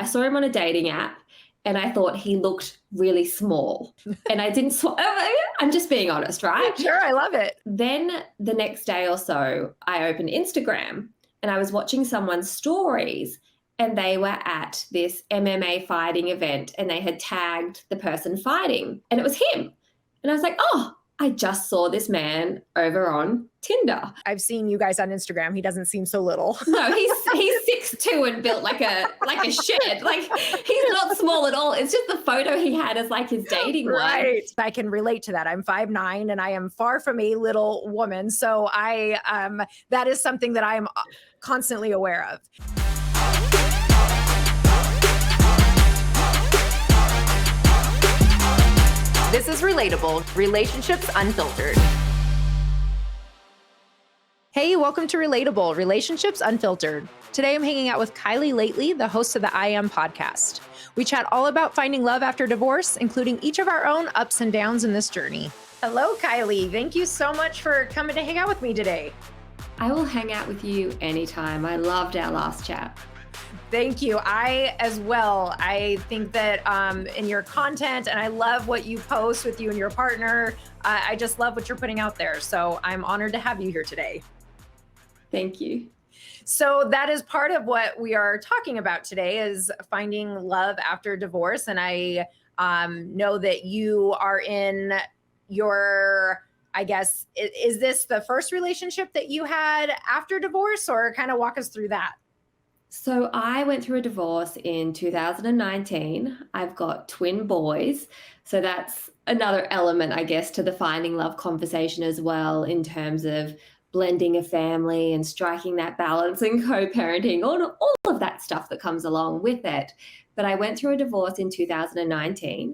saw him on a dating app and I thought he looked really small. And I didn't, I'm just being honest, right? Sure, I love it. Then the next day or so, I opened Instagram and I was watching someone's stories and they were at this MMA fighting event and they had tagged the person fighting and it was him. And I was like, oh, I just saw this man over on Tinder. I've seen you guys on Instagram. He doesn't seem so little. No, he's 6'2" and built like a shed. Like he's not small at all. It's just the photo he had as like his dating one. I can relate to that. I'm 5'9" and I am far from a little woman. So that is something that I am constantly aware of. This is Relatable, Relationships Unfiltered. Hey, welcome to Relatable, Relationships Unfiltered. Today I'm hanging out with Kylie Lately, the host of the I Am podcast. We chat all about finding love after divorce, including each of our own ups and downs in this journey. Hello, Kylie. Thank you so much for coming to hang out with me today. I will hang out with you anytime. I loved our last chat. Thank you. I as well. I think that in your content, and I love what you post with you and your partner. I just love what you're putting out there. So I'm honored to have you here today. Thank you. So that is part of what we are talking about today is finding love after divorce. And I know that you are in your, I guess, is this the first relationship that you had after divorce, or kind of walk us through that? So I went through a divorce in 2019. I've got twin boys. So that's another element, I guess, to the finding love conversation as well, in terms of blending a family and striking that balance and co-parenting, all of that stuff that comes along with it. But I went through a divorce in 2019.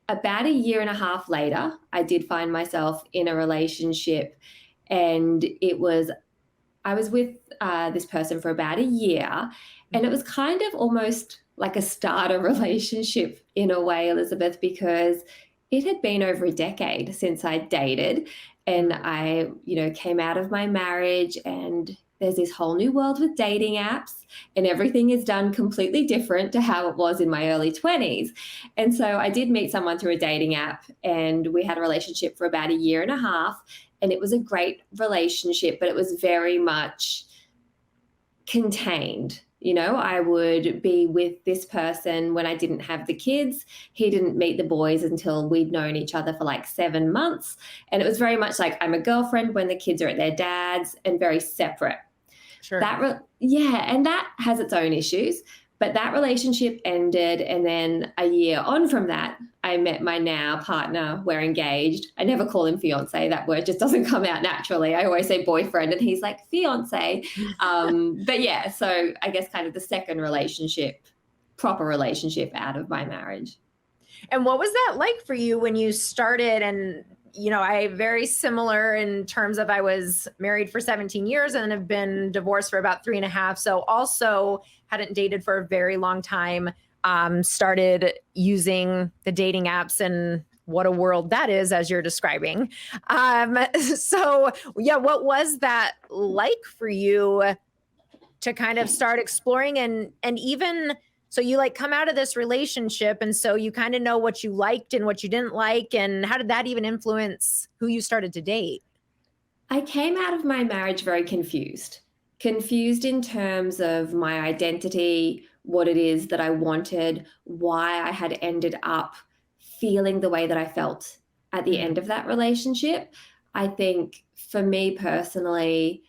About a year and a half later, I did find myself in a relationship, and I was with this person for about a year, and it was kind of almost like a starter relationship in a way, Elizabeth, because it had been over a decade since I dated, and I, came out of my marriage, and there's this whole new world with dating apps, and everything is done completely different to how it was in my early 20s. And so I did meet someone through a dating app, and we had a relationship for about a year and a half. And it was a great relationship, but it was very much contained. I would be with this person when I didn't have the kids. He didn't meet the boys until we'd known each other for like 7 months. And it was very much like I'm a girlfriend when the kids are at their dad's, and very separate. Sure. And that has its own issues. But that relationship ended, and then a year on from that, I met my now partner. We're engaged. I never call him fiance. That word just doesn't come out naturally. I always say boyfriend, and he's like fiance. But yeah, so I guess kind of the second proper relationship out of my marriage. And what was that like for you when you started? And I very similar in terms of I was married for 17 years and have been divorced for about 3.5. So also hadn't dated for a very long time, started using the dating apps, and what a world that is, as you're describing. So yeah, what was that like for you to kind of start exploring and even... So you come out of this relationship, and so you kind of know what you liked and what you didn't like. And how did that even influence who you started to date? I came out of my marriage very confused in terms of my identity, what it is that I wanted, why I had ended up feeling the way that I felt at the end of that relationship. I think for me personally,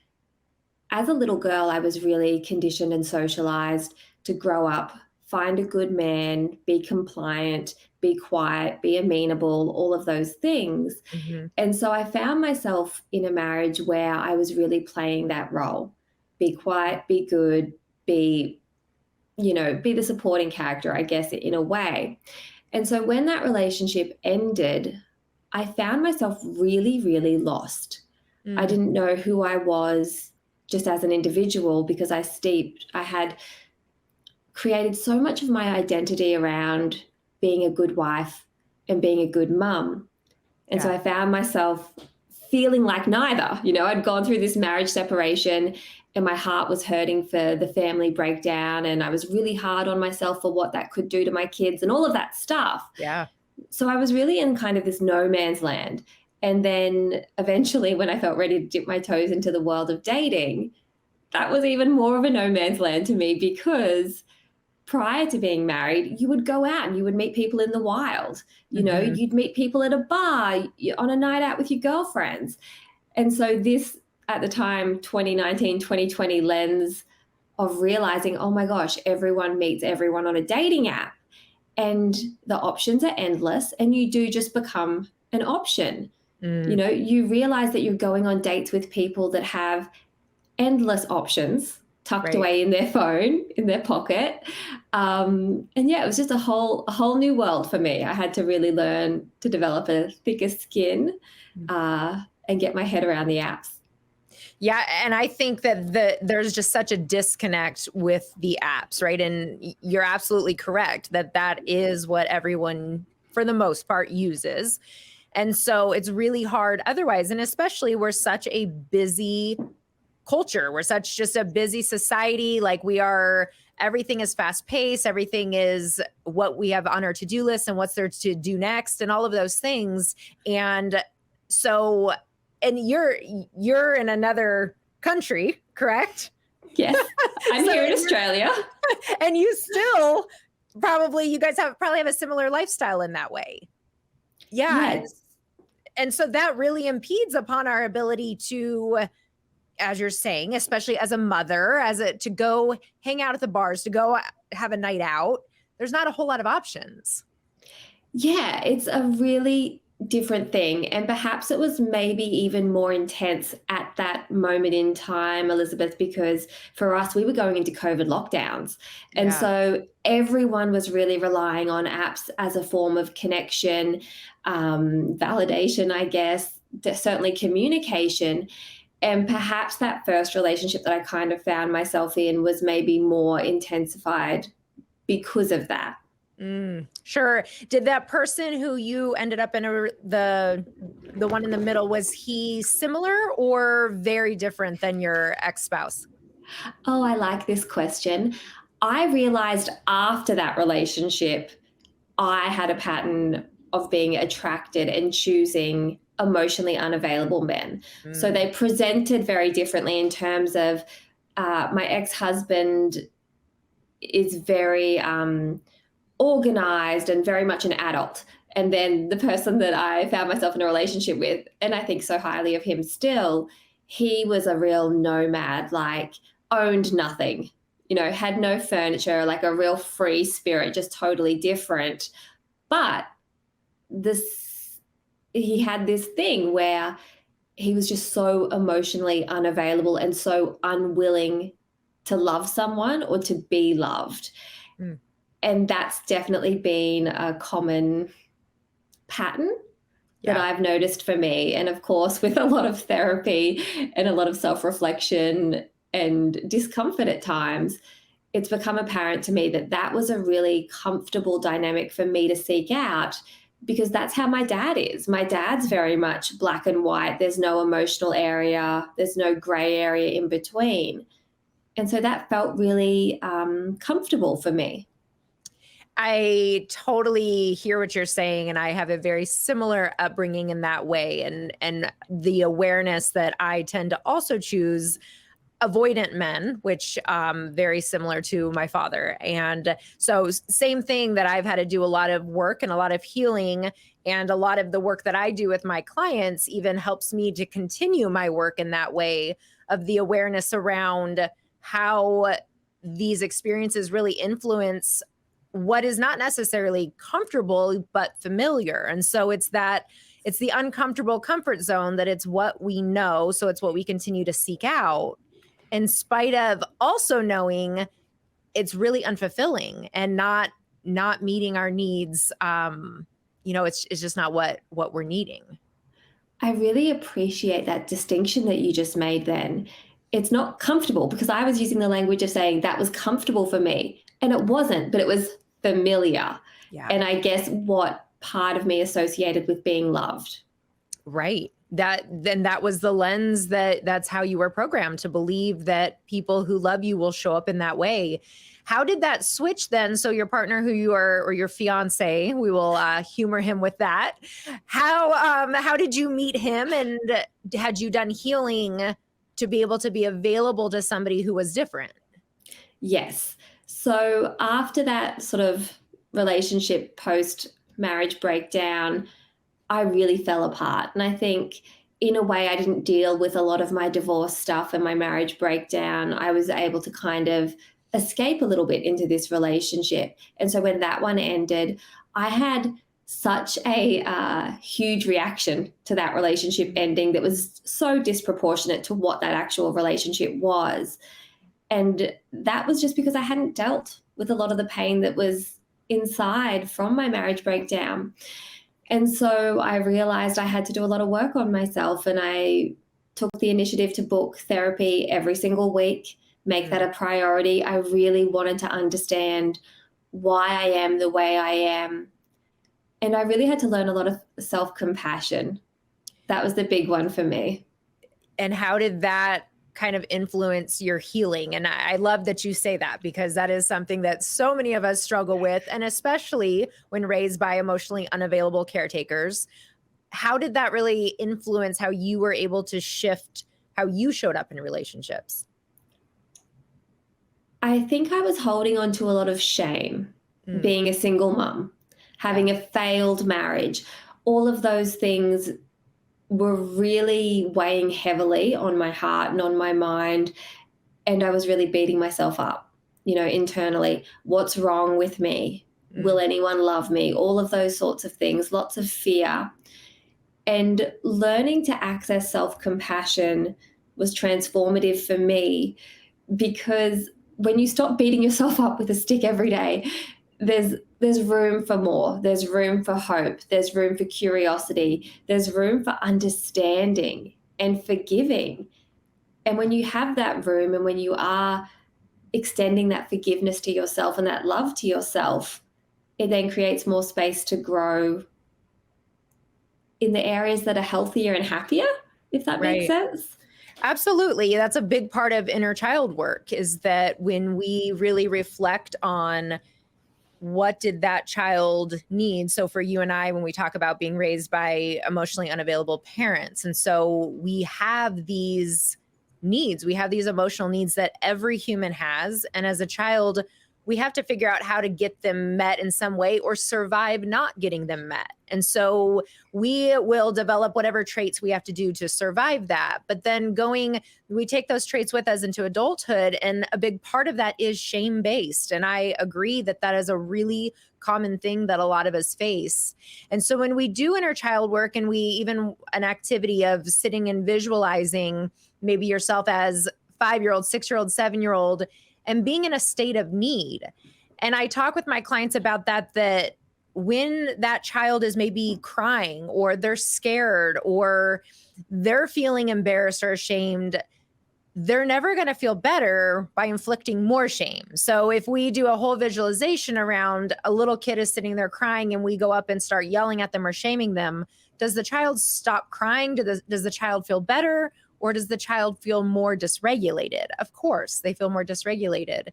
as a little girl, I was really conditioned and socialized to grow up, find a good man, be compliant, be quiet, be amenable, all of those things. Mm-hmm. And so I found myself in a marriage where I was really playing that role. Be quiet, be good, be the supporting character, I guess, in a way. And so when that relationship ended, I found myself really, really lost. I didn't know who I was just as an individual, because I had created so much of my identity around being a good wife and being a good mum. And so I found myself feeling like neither. I'd gone through this marriage separation and my heart was hurting for the family breakdown, and I was really hard on myself for what that could do to my kids and all of that stuff. Yeah. So I was really in kind of this no man's land. And then eventually, when I felt ready to dip my toes into the world of dating, that was even more of a no man's land to me, because prior to being married, you would go out and you would meet people in the wild. You'd meet people at a bar on a night out with your girlfriends. And so this, at the time, 2019, 2020 lens of realizing, oh my gosh, everyone meets everyone on a dating app, and the options are endless, and you do just become an option. You realize that you're going on dates with people that have endless options tucked away in their phone, in their pocket. And yeah, it was just a whole new world for me. I had to really learn to develop a thicker skin and get my head around the apps. Yeah. And I think that there's just such a disconnect with the apps, right? And you're absolutely correct that is what everyone, for the most part, uses. And so it's really hard otherwise. And especially we're such a busy culture. We're such just a busy society. Like everything is fast paced. Everything is what we have on our to-do list and what's there to do next and all of those things. And so, and you're in another country, correct? Yes. I'm here in Australia. And you still you guys probably have a similar lifestyle in that way. Yeah. Yes. And so that really impedes upon our ability to, as you're saying, especially as a mother, to go hang out at the bars, to go have a night out. There's not a whole lot of options. Yeah, it's a really different thing. And perhaps it was maybe even more intense at that moment in time, Elizabeth, because for us, we were going into COVID lockdowns. And so everyone was really relying on apps as a form of connection, validation, I guess, certainly communication. And perhaps that first relationship that I kind of found myself in was maybe more intensified because of that. Sure. Did that person who you ended up in the one in the middle, was he similar or very different than your ex-spouse? Oh, I like this question. I realized after that relationship, I had a pattern of being attracted and choosing emotionally unavailable men. So they presented very differently in terms of my ex-husband is very organized and very much an adult. And then the person that I found myself in a relationship with, and I think so highly of him still, he was a real nomad, like owned nothing, had no furniture, like a real free spirit, just totally different. But he had this thing where he was just so emotionally unavailable and so unwilling to love someone or to be loved. And that's definitely been a common pattern that I've noticed for me. And of course, with a lot of therapy and a lot of self-reflection and discomfort at times, it's become apparent to me that was a really comfortable dynamic for me to seek out, because that's how my dad is. My dad's very much black and white. There's no emotional area. There's no gray area in between. And so that felt really comfortable for me. I totally hear what you're saying, and I have a very similar upbringing in that way, and the awareness that I tend to also choose avoidant men, which very similar to my father. And so same thing, that I've had to do a lot of work and a lot of healing, and a lot of the work that I do with my clients even helps me to continue my work in that way, of the awareness around how these experiences really influence what is not necessarily comfortable, but familiar. And so it's the uncomfortable comfort zone, that it's what we know. So it's what we continue to seek out, in spite of also knowing it's really unfulfilling and not meeting our needs. It's just not what we're needing. I really appreciate that distinction that you just made then. It's not comfortable, because I was using the language of saying that was comfortable for me, and it wasn't, but it was familiar. Yeah. And I guess what part of me associated with being loved. Right. that was the lens that's how you were programmed to believe that people who love you will show up in that way. How did that switch then? So your partner who you are, or your fiance, we will humor him with that. How did you meet him, and had you done healing to be able to be available to somebody who was different? Yes. So after that sort of relationship post marriage breakdown, I really fell apart. And I think in a way, I didn't deal with a lot of my divorce stuff and my marriage breakdown. I was able to kind of escape a little bit into this relationship. And so when that one ended, I had such a huge reaction to that relationship ending that was so disproportionate to what that actual relationship was. And that was just because I hadn't dealt with a lot of the pain that was inside from my marriage breakdown. And so I realized I had to do a lot of work on myself, and I took the initiative to book therapy every single week, make that a priority. I really wanted to understand why I am the way I am. And I really had to learn a lot of self-compassion. That was the big one for me. And how did that kind of influence your healing? And I love that you say that, because that is something that so many of us struggle with, and especially when raised by emotionally unavailable caretakers. How did that really influence how you were able to shift how you showed up in relationships? I think I was holding on to a lot of shame, being a single mum, having a failed marriage. All of those things were really weighing heavily on my heart and on my mind. And I was really beating myself up, internally. What's wrong with me? Will anyone love me? All of those sorts of things, lots of fear. And learning to access self-compassion was transformative for me, because when you stop beating yourself up with a stick every day, there's room for more. There's room for hope. There's room for curiosity. There's room for understanding and forgiving. And when you have that room, and when you are extending that forgiveness to yourself and that love to yourself, it then creates more space to grow in the areas that are healthier and happier, if that makes sense. Absolutely. That's a big part of inner child work, is that when we really reflect on what did that child need? So for you and I, when we talk about being raised by emotionally unavailable parents, and so we have these needs, we have these emotional needs that every human has. And as a child, we have to figure out how to get them met in some way, or survive not getting them met. And so we will develop whatever traits we have to do to survive that. But then we take those traits with us into adulthood. And a big part of that is shame-based. And I agree that that is a really common thing that a lot of us face. And so when we do inner child work, and we even an activity of sitting and visualizing maybe yourself as 5-year-old, 6-year-old, 7-year-old, and being in a state of need. And I talk with my clients about that when that child is maybe crying, or they're scared, or they're feeling embarrassed or ashamed, they're never going to feel better by inflicting more shame. So if we do a whole visualization around a little kid is sitting there crying, and we go up and start yelling at them or shaming them, does the child stop crying? Does the child feel better? Or does the child feel more dysregulated? Of course, they feel more dysregulated.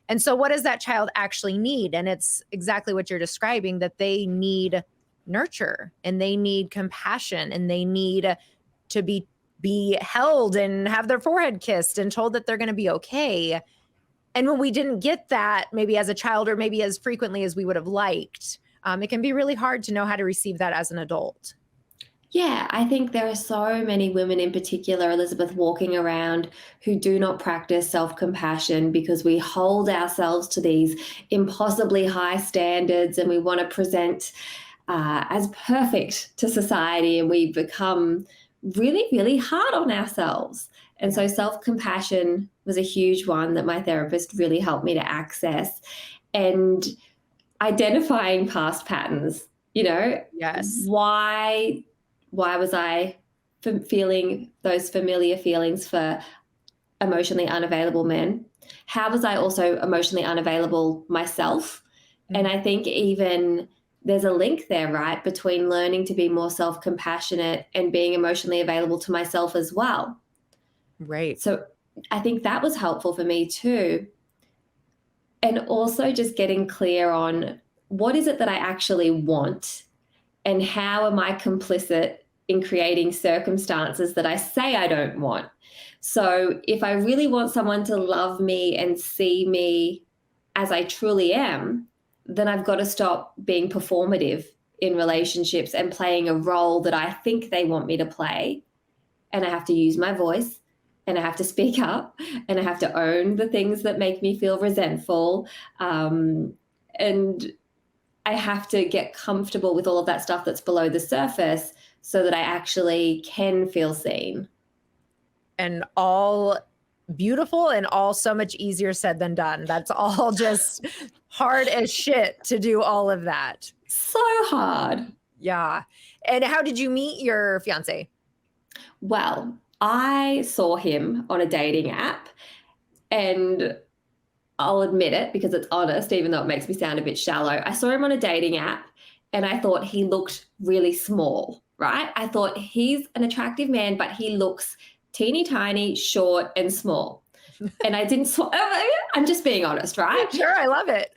And so what does that child actually need? And it's exactly what you're describing, that they need nurture, and they need compassion, and they need to be held and have their forehead kissed and told that they're going to be okay. And when we didn't get that, maybe as a child, or maybe as frequently as we would have liked, it can be really hard to know how to receive that as an adult. Yeah, I think there are so many women in particular, Elizabeth, walking around who do not practice self-compassion, because we hold ourselves to these impossibly high standards, and we want to present as perfect to society, and we become really, really hard on ourselves. And so self-compassion was a huge one that my therapist really helped me to access, and identifying past patterns, Yes. Why was I feeling those familiar feelings for emotionally unavailable men? How was I also emotionally unavailable myself? And I think even there's a link there, right, between learning to be more self-compassionate and being emotionally available to myself as well. Right. So I think that was helpful for me too. And also just getting clear on what is it that I actually want and how am I complicit in creating circumstances that I say I don't want. So if I really want someone to love me and see me as I truly am, then I've got to stop being performative in relationships and playing a role that I think they want me to play. And I have to use my voice and I have to speak up and I have to own the things that make me feel resentful. And I have to get comfortable with all of that stuff that's below the surface so that I actually can feel seen. And all beautiful and all so much easier said than done. That's all just hard as shit to do all of that. So hard. Yeah. And how did you meet your fiance? Well, I saw him on a dating app, and I'll admit it because it's honest, even though it makes me sound a bit shallow. I saw him on a dating app and I thought he looked really small, right? I thought he's an attractive man, but he looks teeny tiny, short, and small. And I didn't, I'm just being honest, right? Sure, I love it.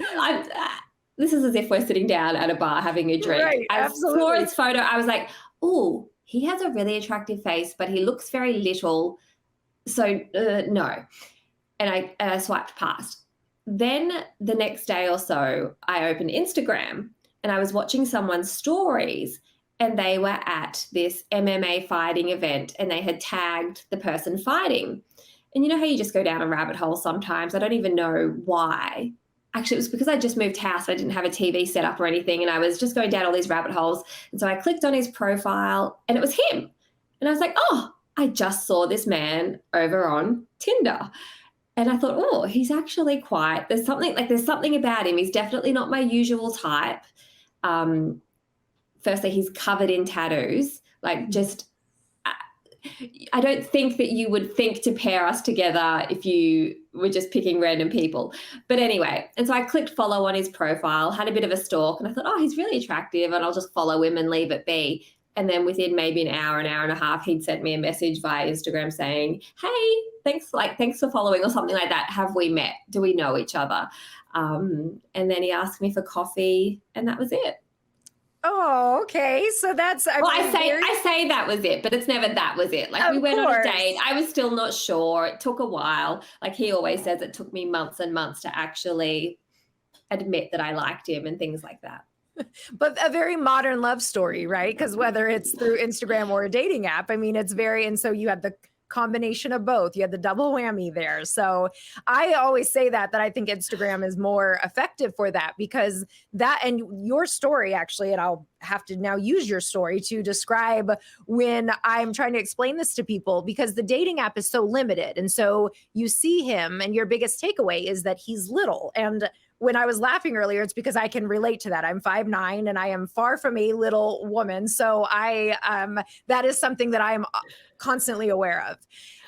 This is as if we're sitting down at a bar having a drink. Right, I absolutely. saw his photo. I was like, oh, he has a really attractive face, but he looks very little. So no. And I swiped past. Then the next day or so, I opened Instagram and I was watching someone's stories and they were at this MMA fighting event and they had tagged the person fighting. And you know how you just go down a rabbit hole sometimes? I don't even know why. Actually, it was because I just moved house. I didn't have a TV set up or anything. And I was just going down all these rabbit holes. And so I clicked on his profile and it was him. And I was like, oh, I just saw this man over on Tinder. And I thought, oh, he's actually quite, there's something about him. He's definitely not my usual type. Firstly, he's covered in tattoos. I don't think that you would think to pair us together if you were just picking random people. But anyway, and so I clicked follow on his profile, had a bit of a stalk, and I thought, oh, he's really attractive, and I'll just follow him and leave it be. And then within maybe an hour and a half, he'd sent me a message via Instagram saying, hey, thanks for following or something like that. Have we met? Do we know each other? And then he asked me for coffee and that was it. Oh, okay. So that's, I say that was it, but it's never that was it. Like we went on a date. I was still not sure. It took a while. Like he always says, it took me months and months to actually admit that I liked him and things like that. But a very modern love story, right? Because whether it's through Instagram or a dating app, I mean, it's very, and so you had the combination of both. You had the double whammy there. So I always say that I think Instagram is more effective for that because that, and your story actually, and I'll have to now use your story to describe when I'm trying to explain this to people because the dating app is so limited. And so you see him and your biggest takeaway is that he's little. And when I was laughing earlier, it's because I can relate to that. I'm 5'9" and I am far from a little woman. So that is something that I am constantly aware of.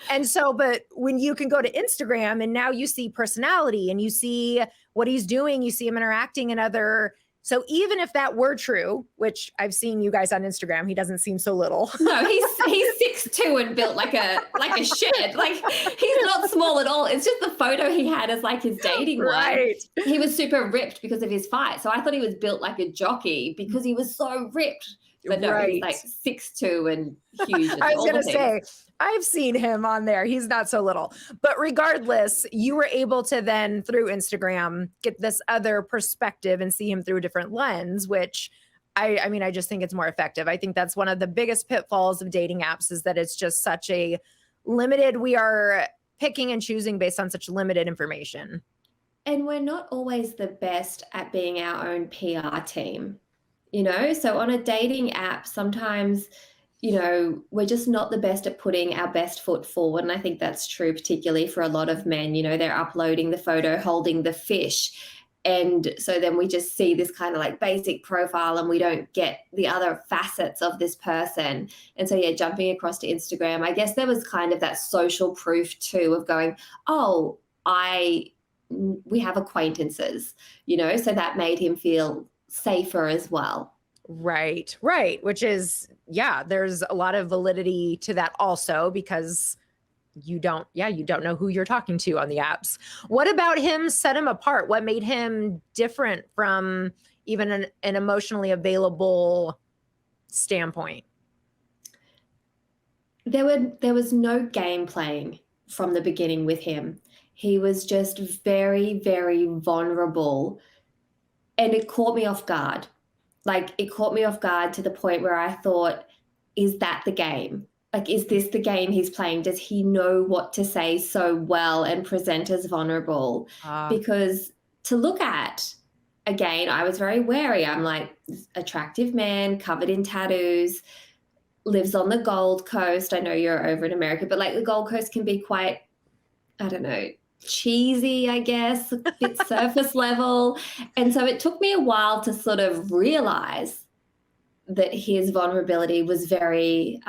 And so, but when you can go to Instagram and now you see personality and you see what he's doing, you see him interacting in other. So even if that were true, which I've seen you guys on Instagram, he doesn't seem so little. No, he's 6'2" and built like a shed. Like he's not small at all. It's just the photo he had as like his dating one. He was super ripped because of his fight. So I thought he was built like a jockey because he was so ripped. But no, he's like 6'2" and huge. And I was going to say, I've seen him on there. He's not so little. But regardless, you were able to then, through Instagram, get this other perspective and see him through a different lens, which I mean, I just think it's more effective. I think that's one of the biggest pitfalls of dating apps is that it's just such a limited, we are picking and choosing based on such limited information. And we're not always the best at being our own PR team. You know, so on a dating app, sometimes, you know, we're just not the best at putting our best foot forward. And I think that's true, particularly for a lot of men. You know, they're uploading the photo holding the fish. And so then we just see this kind of like basic profile and we don't get the other facets of this person. And so, yeah, jumping across to Instagram, I guess there was kind of that social proof too of going, we have acquaintances, you know, so that made him feel safer as well. Right. Which is, yeah, there's a lot of validity to that also, because you don't know who you're talking to on the apps. What about him set him apart? What made him different from even an emotionally available standpoint? There was no game playing from the beginning with him. He was just very, very vulnerable, and it caught me off guard. Like, it caught me off guard to the point where I thought, is that the game? Like, is this the game he's playing? Does he know what to say so well and present as vulnerable? Because to look at, again, I was very wary. I'm like, attractive man, covered in tattoos, lives on the Gold Coast. I know you're over in America, but like the Gold Coast can be quite, I don't know, cheesy, I guess, a bit surface level. And so it took me a while to sort of realize that his vulnerability was very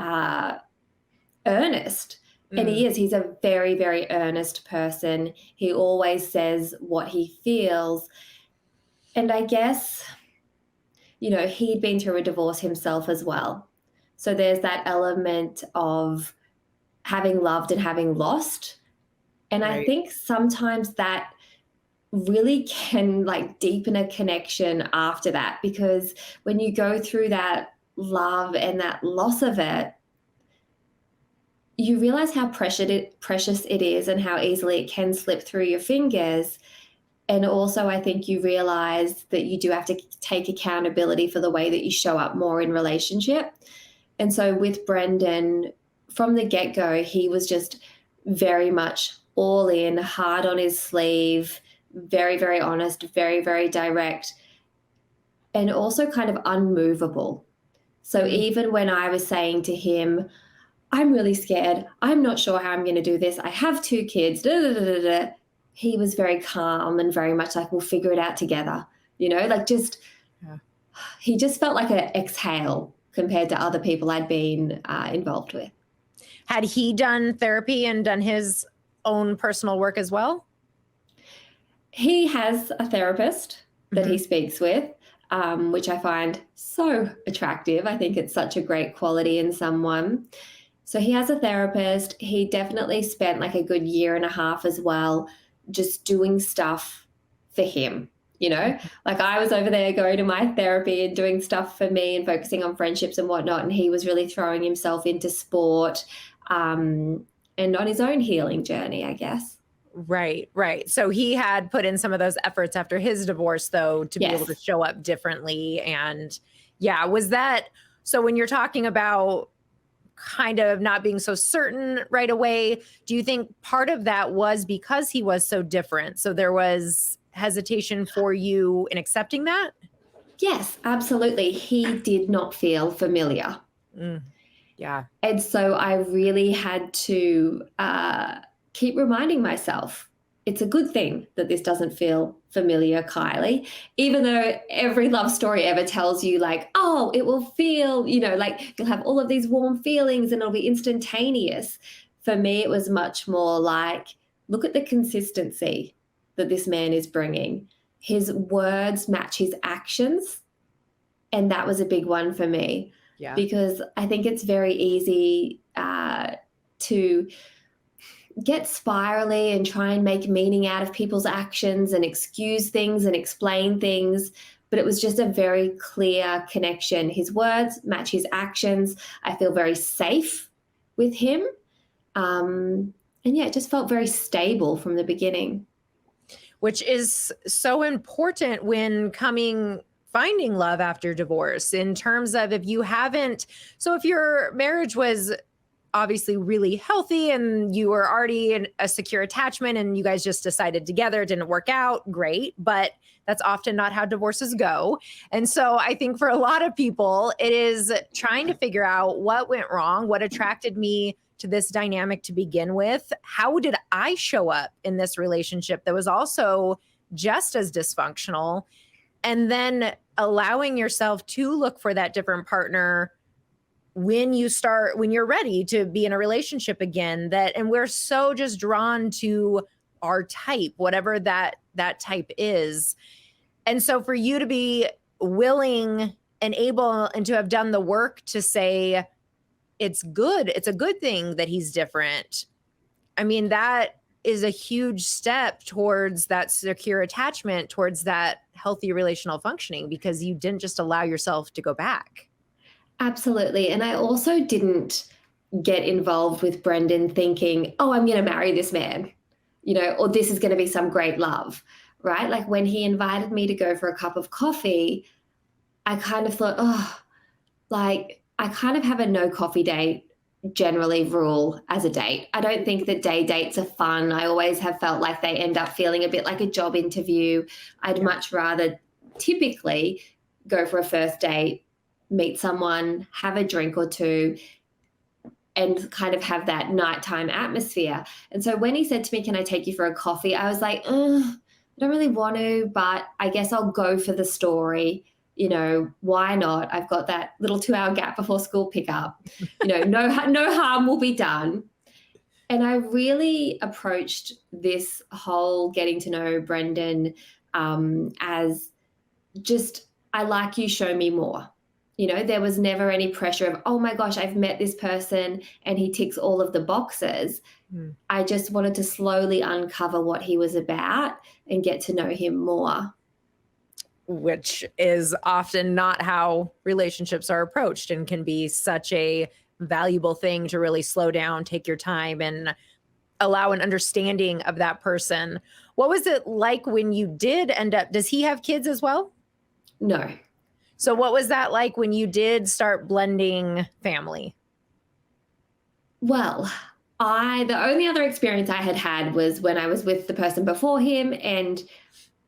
earnest. And he's a very, very earnest person. He always says what he feels. And I guess, he'd been through a divorce himself as well. So there's that element of having loved and having lost. And I think sometimes that really can like deepen a connection after that, because when you go through that love and that loss of it, you realize how precious it is and how easily it can slip through your fingers. And also, I think you realize that you do have to take accountability for the way that you show up more in relationship. And so with Brendan, from the get-go, he was just very much all in, hard on his sleeve, very, very honest, very, very direct, and also kind of unmovable. So even when I was saying to him, I'm really scared, I'm not sure how I'm going to do this, I have 2 kids, he was very calm and very much like, we'll figure it out together. He just felt like an exhale compared to other people I'd been involved with. Had he done therapy and done his own personal work as well? He has a therapist that he speaks with, which I find so attractive. I think it's such a great quality in someone. So he has a therapist. He definitely spent like a good 1.5 years as well, just doing stuff for him. Like I was over there going to my therapy and doing stuff for me and focusing on friendships and whatnot. And he was really throwing himself into sport and on his own healing journey, I guess. Right. So he had put in some of those efforts after his divorce, though, to be able to show up differently. And was that, so when you're talking about kind of not being so certain right away, do you think part of that was because he was so different? So there was hesitation for you in accepting that? Yes, absolutely. He did not feel familiar. Yeah. And so I really had to keep reminding myself, it's a good thing that this doesn't feel familiar, Kylie, even though every love story ever tells you like, oh, it will feel, like you'll have all of these warm feelings and it'll be instantaneous. For me, it was much more like, look at the consistency that this man is bringing. His words match his actions. And that was a big one for me. Yeah. Because I think it's very easy to get spirally and try and make meaning out of people's actions and excuse things and explain things. But it was just a very clear connection. His words match his actions. I feel very safe with him. And it just felt very stable from the beginning. Which is so important when finding love after divorce, in terms of if your marriage was obviously really healthy and you were already in a secure attachment and you guys just decided together, it didn't work out, great. But that's often not how divorces go. And so I think for a lot of people, it is trying to figure out what went wrong, what attracted me to this dynamic to begin with. How did I show up in this relationship that was also just as dysfunctional? And then allowing yourself to look for that different partner when you're ready to be in a relationship again. And we're so just drawn to our type, whatever that type is. And so for you to be willing and able and to have done the work to say it's good. It's a good thing that he's different. I mean, that is a huge step towards that secure attachment, towards that healthy relational functioning, because you didn't just allow yourself to go back. Absolutely. And I also didn't get involved with Brendan thinking, oh, I'm going to marry this man, or this is going to be some great love, right? Like when he invited me to go for a cup of coffee, I kind of thought, oh, like I kind of have a no coffee date generally rule as a date. I don't think that day dates are fun. I always have felt like they end up feeling a bit like a job interview. I'd much rather typically go for a first date, meet someone, have a drink or two, and kind of have that nighttime atmosphere. And so when he said to me, can I take you for a coffee? I was like, I don't really want to, but I guess I'll go for the story. Why not? I've got that little 2-hour gap before school pickup. No harm will be done. And I really approached this whole getting to know Brendan as just, I like you, show me more. There was never any pressure of, oh my gosh, I've met this person and he ticks all of the boxes. I just wanted to slowly uncover what he was about and get to know him more. Which is often not how relationships are approached, and can be such a valuable thing to really slow down, take your time, and allow an understanding of that person. What was it like when you did end up, does he have kids as well? No. So what was that like when you did start blending family? Well, the only other experience I had was when I was with the person before him, and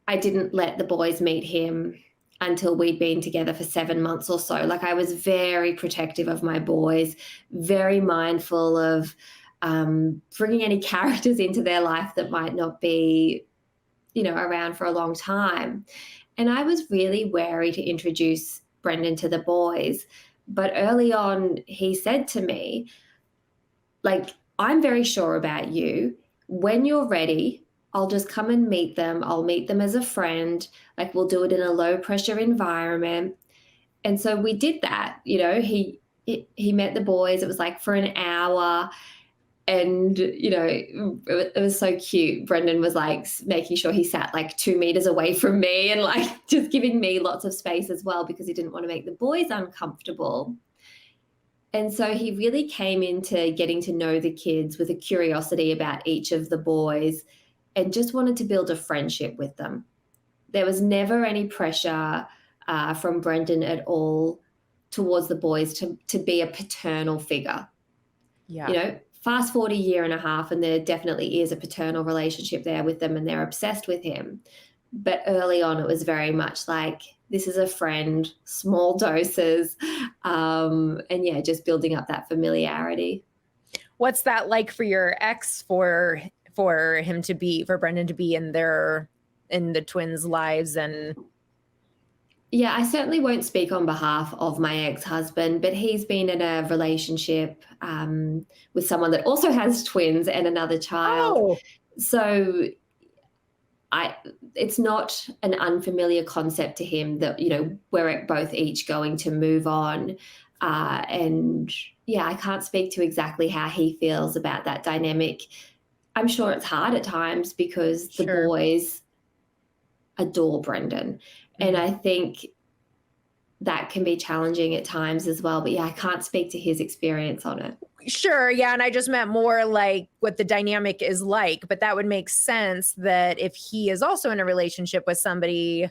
I didn't let the boys meet him until we'd been together for 7 months or so. Like I was very protective of my boys, very mindful of bringing any characters into their life that might not be, around for a long time. And I was really wary to introduce Brendan to the boys. But early on, he said to me, like, I'm very sure about you. When you're ready, I'll just come and meet them. I'll meet them as a friend. Like we'll do it in a low pressure environment. And so we did that. He met the boys. It was like for an hour. And, it was so cute. Brendan was like making sure he sat like 2 meters away from me and like just giving me lots of space as well, because he didn't want to make the boys uncomfortable. And so he really came into getting to know the kids with a curiosity about each of the boys and just wanted to build a friendship with them. There was never any pressure from Brendan at all towards the boys to be a paternal figure. Yeah. Fast forward a year and a half, and there definitely is a paternal relationship there with them, and they're obsessed with him. But early on, it was very much like, this is a friend, small doses, and yeah, just building up that familiarity. What's that like for your ex, for Brendan to be in the twins' lives? And yeah, I certainly won't speak on behalf of my ex-husband, but he's been in a relationship with someone that also has twins and another child. Oh. So it's not an unfamiliar concept to him that, we're both each going to move on. And yeah, I can't speak to exactly how he feels about that dynamic. I'm sure it's hard at times because the boys adore Brendan. And I think that can be challenging at times as well. But yeah, I can't speak to his experience on it. Sure. Yeah. And I just meant more like what the dynamic is like. But that would make sense that if he is also in a relationship with somebody,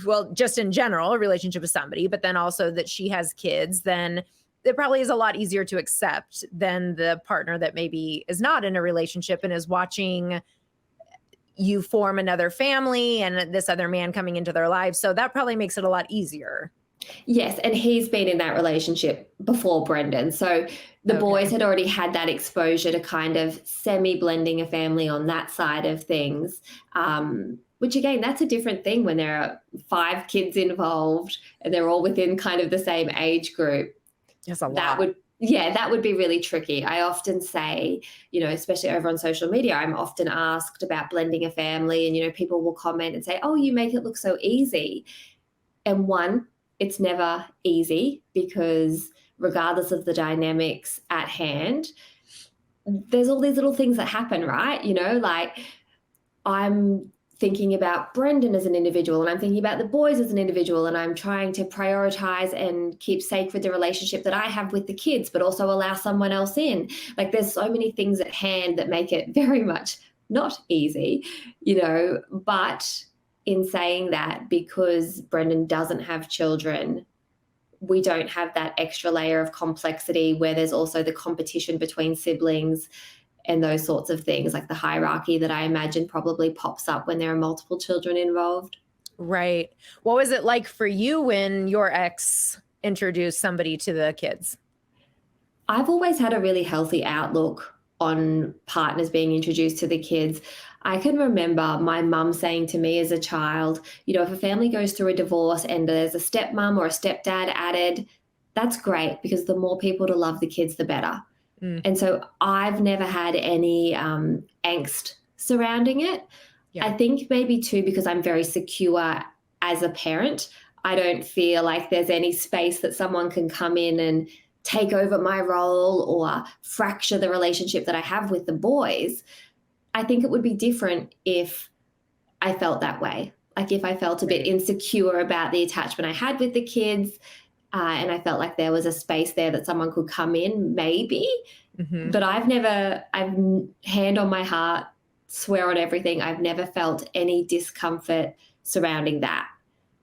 well, just in general, a relationship with somebody, but then also that she has kids, then it probably is a lot easier to accept than the partner that maybe is not in a relationship and is watching you form another family and this other man coming into their lives. So that probably makes it a lot easier. Yes, and he's been in that relationship before Brendan. So the boys had already had that exposure to kind of semi-blending a family on that side of things, which again, that's a different thing when there are 5 kids involved and they're all within kind of the same age group. That's a lot. That would be really tricky. I often say, especially over on social media, I'm often asked about blending a family and, people will comment and say, oh, you make it look so easy. And one, it's never easy because regardless of the dynamics at hand, there's all these little things that happen, right? Like I'm thinking about Brendan as an individual, and I'm thinking about the boys as an individual, and I'm trying to prioritize and keep sacred the relationship that I have with the kids, but also allow someone else in. Like there's so many things at hand that make it very much not easy, but in saying that, because Brendan doesn't have children, we don't have that extra layer of complexity where there's also the competition between siblings and those sorts of things, like the hierarchy that I imagine probably pops up when there are multiple children involved. Right. What was it like for you when your ex introduced somebody to the kids? I've always had a really healthy outlook on partners being introduced to the kids. I can remember my mum saying to me as a child, if a family goes through a divorce and there's a stepmom or a stepdad added, that's great, because the more people to love the kids, the better. And so I've never had any angst surrounding it. Yeah. I think maybe too, because I'm very secure as a parent, I don't feel like there's any space that someone can come in and take over my role or fracture the relationship that I have with the boys. I think it would be different if I felt that way. Like if I felt a bit insecure about the attachment I had with the kids, and I felt like there was a space there that someone could come in, maybe. Mm-hmm. But I've hand on my heart, swear on everything, I've never felt any discomfort surrounding that.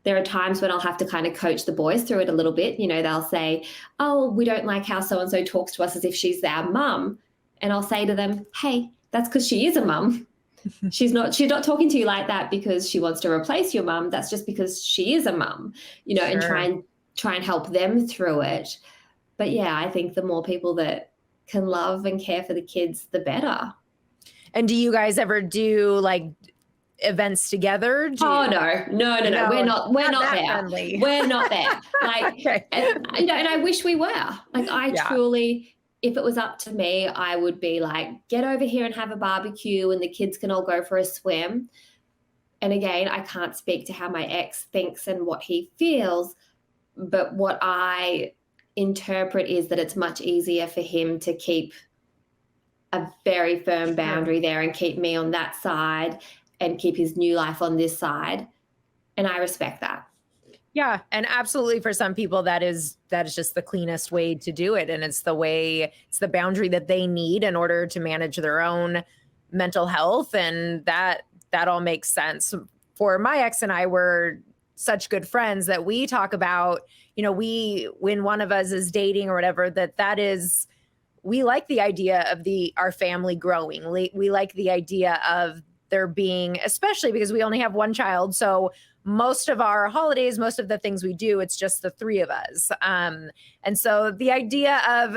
There are times when I'll have to kind of coach the boys through it a little bit. They'll say, oh, we don't like how so-and-so talks to us as if she's our mum. And I'll say to them, hey, that's because she is a mum. She's not talking to you like that because she wants to replace your mum. That's just because she is a mum, sure. And try and help them through it. But yeah, I think the more people that can love and care for the kids, the better. And do you guys ever do like events together? No. We're not there. Friendly. We're not there. Like, okay. and I wish we were. Like I truly, if it was up to me, I would be like, get over here and have a barbecue and the kids can all go for a swim. And again, I can't speak to how my ex thinks and what he feels, but what I interpret is that it's much easier for him to keep a very firm boundary there and keep me on that side and keep his new life on this side. And I respect that. Yeah. And absolutely, for some people, that is just the cleanest way to do it. And it's the boundary that they need in order to manage their own mental health. And that all makes sense. For my ex and I were such good friends that we talk about, when one of us is dating or whatever, we like the idea of our family growing. We like the idea of there being, especially because we only have one child. So most of our holidays, most of the things we do, it's just the three of us. And so the idea of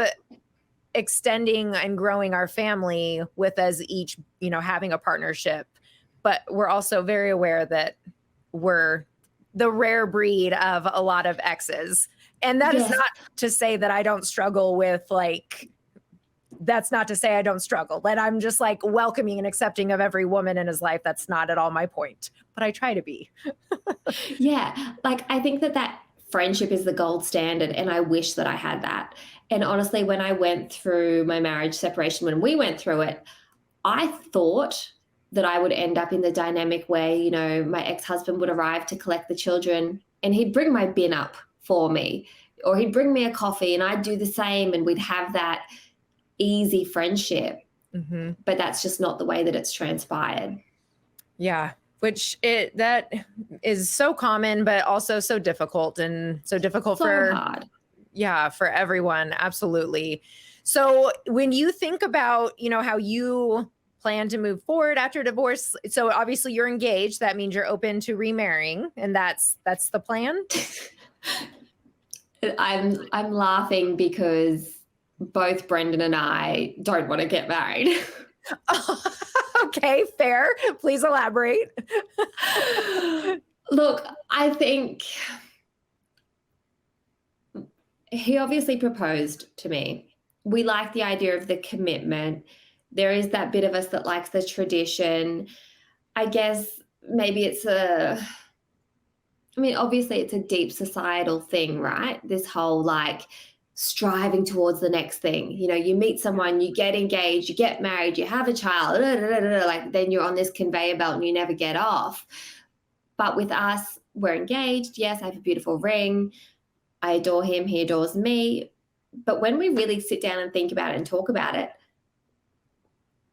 extending and growing our family with us each, having a partnership, but we're also very aware that we're the rare breed of a lot of exes. And that is not to say that I don't struggle with that's not to say I don't struggle, that I'm just like welcoming and accepting of every woman in his life. That's not at all my point, but I try to be. Yeah. Like I think that friendship is the gold standard, and I wish that I had that. And honestly, when I went through my marriage separation, when we went through it, I thought that I would end up in the dynamic where, my ex-husband would arrive to collect the children and he'd bring my bin up for me, or he'd bring me a coffee and I'd do the same, and we'd have that easy friendship. Mm-hmm. But that's just not the way that it's transpired. Yeah. That is so common, but also so difficult, and so difficult for hard. Yeah, for everyone. Absolutely. So when you think about, how you plan to move forward after divorce, so obviously you're engaged, that means you're open to remarrying, and that's the plan. I'm laughing because both Brendan and I don't want to get married. Okay, fair. Please elaborate. Look, I think he obviously proposed to me. We like the idea of the commitment. There is that bit of us that likes the tradition. I guess maybe it's I mean, obviously it's a deep societal thing, right? This whole like striving towards the next thing. You know, you meet someone, you get engaged, you get married, you have a child, like then you're on this conveyor belt and you never get off. But with us, we're engaged. Yes, I have a beautiful ring. I adore him. He adores me. But when we really sit down and think about it and talk about it,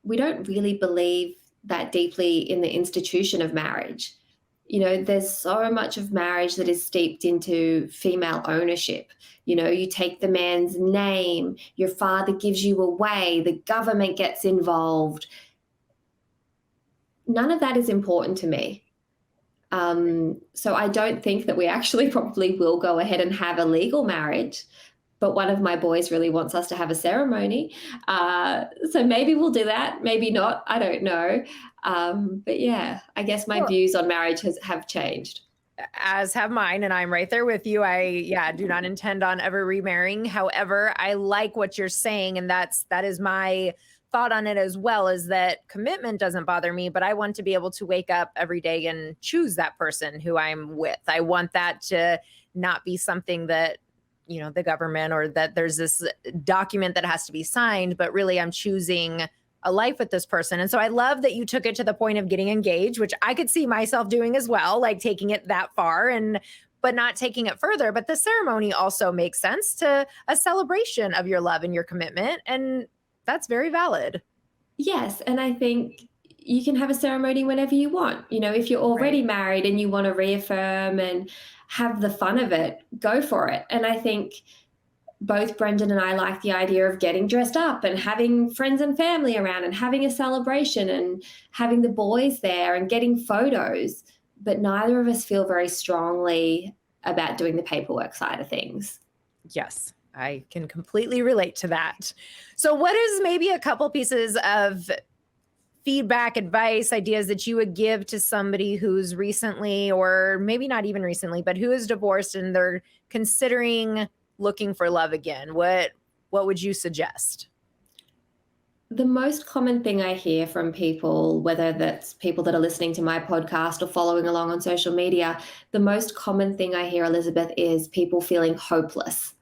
we don't really believe that deeply in the institution of marriage. You know, there's so much of marriage that is steeped into female ownership. You know, you take the man's name, your father gives you away, the government gets involved. None of that is important to me. So I don't think that we actually probably will go ahead and have a legal marriage, but one of my boys really wants us to have a ceremony. So maybe we'll do that, maybe not, I don't know. But yeah, I guess my views on marriage have changed. As have mine, and I'm right there with you. I do not intend on ever remarrying. However, I like what you're saying, and that is my thought on it as well, is that commitment doesn't bother me, but I want to be able to wake up every day and choose that person who I'm with. I want that to not be something that, you know, the government or that there's this document that has to be signed, but really I'm choosing a life with this person. And so I love that you took it to the point of getting engaged, which I could see myself doing as well, like taking it that far but not taking it further. But the ceremony also makes sense to a celebration of your love and your commitment. And that's very valid. Yes. And I think you can have a ceremony whenever you want. You know, if you're already married and you want to reaffirm and have the fun of it, go for it. And I think both Brendan and I like the idea of getting dressed up and having friends and family around and having a celebration and having the boys there and getting photos. But neither of us feel very strongly about doing the paperwork side of things. Yes, I can completely relate to that. So what is maybe a couple pieces of feedback, advice, ideas that you would give to somebody who's recently, or maybe not even recently, but who is divorced and they're considering looking for love again? What would you suggest? The most common thing I hear from people, whether that's people that are listening to my podcast or following along on social media, the most common thing I hear, Elizabeth, is people feeling hopeless.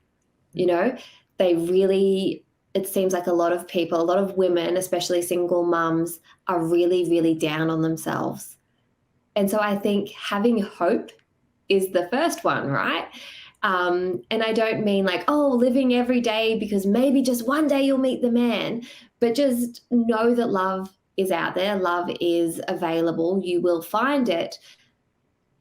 You know, it seems like a lot of people, a lot of women, especially single mums, are really, really down on themselves. And so I think having hope is the first one, right? And I don't mean like, oh, living every day because maybe just one day you'll meet the man, but just know that love is out there. Love is available. You will find it.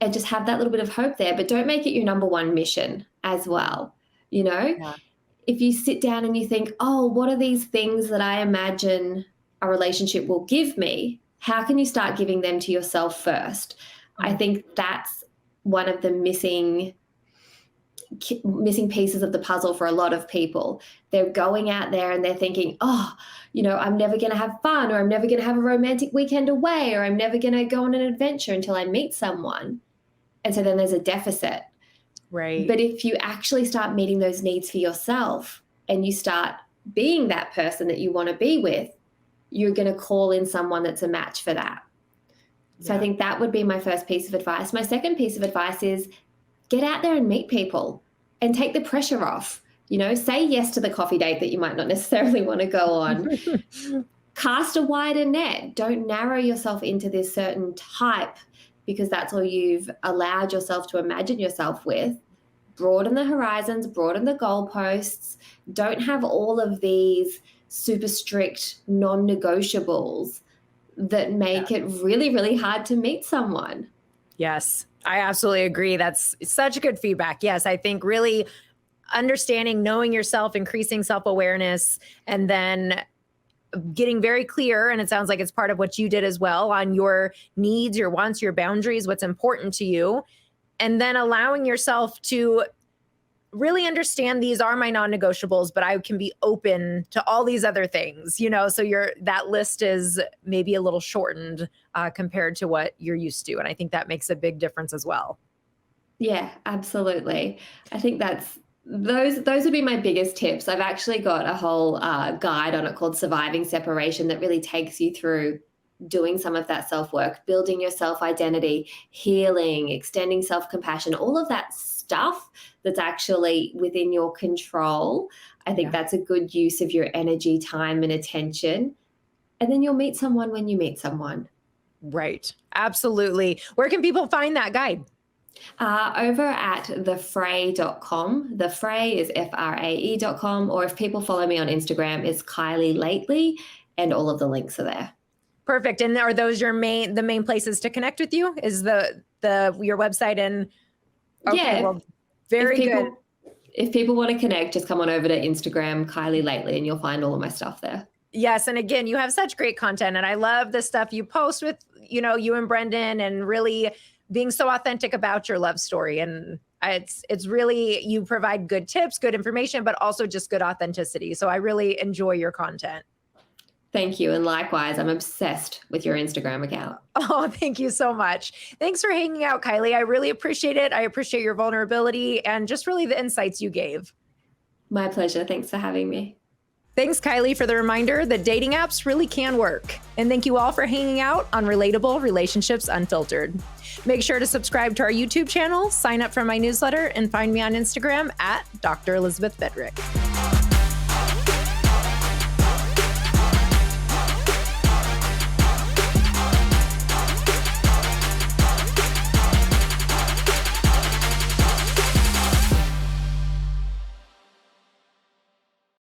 And just have that little bit of hope there, but don't make it your number one mission as well. You know, if you sit down and you think, oh, what are these things that I imagine a relationship will give me? How can you start giving them to yourself first? I think that's one of the missing pieces of the puzzle for a lot of people. They're going out there and they're thinking, oh, you know, I'm never going to have fun, or I'm never going to have a romantic weekend away, or I'm never going to go on an adventure until I meet someone. And so then there's a deficit. Right. But if you actually start meeting those needs for yourself and you start being that person that you want to be with, you're going to call in someone that's a match for that. So I think that would be my first piece of advice. My second piece of advice is get out there and meet people and take the pressure off. You know, say yes to the coffee date that you might not necessarily want to go on. Cast a wider net. Don't narrow yourself into this certain type because that's all you've allowed yourself to imagine yourself with. Broaden the horizons, broaden the goalposts. Don't have all of these super strict non-negotiables that make it really, really hard to meet someone. Yes, I absolutely agree. That's such good feedback. Yes, I think really understanding, knowing yourself, increasing self-awareness, and then getting very clear, and it sounds like it's part of what you did as well, on your needs, your wants, your boundaries, what's important to you, and then allowing yourself to really understand these are my non-negotiables, but I can be open to all these other things, you know, so that list is maybe a little shortened compared to what you're used to. And I think that makes a big difference as well. Yeah, absolutely. I think those would be my biggest tips. I've actually got a whole guide on it called Surviving Separation that really takes you through doing some of that self-work, building your self-identity, healing, extending self-compassion, all of that stuff that's actually within your control, I think that's a good use of your energy, time, and attention. And then you'll meet someone when you meet someone. Right. Absolutely. Where can people find that guide? Over at thefray.com. The Fray is FRAE.com. Or if people follow me on Instagram, it's Kylie Lately, and all of the links are there. Perfect. And are those the main places to connect with you? Is your website and well, very good. If people want to connect, just come on over to Instagram, Kylie Lately, and you'll find all of my stuff there. Yes. And again, you have such great content, and I love the stuff you post with, you and Brendan, and really being so authentic about your love story. And it's really, you provide good tips, good information, but also just good authenticity. So I really enjoy your content. Thank you. And likewise, I'm obsessed with your Instagram account. Oh, thank you so much. Thanks for hanging out, Kylie. I really appreciate it. I appreciate your vulnerability and just really the insights you gave. My pleasure. Thanks for having me. Thanks, Kylie, for the reminder that dating apps really can work. And thank you all for hanging out on Relatable Relationships Unfiltered. Make sure to subscribe to our YouTube channel, sign up for my newsletter, and find me on Instagram at Dr. Elizabeth Fedrick.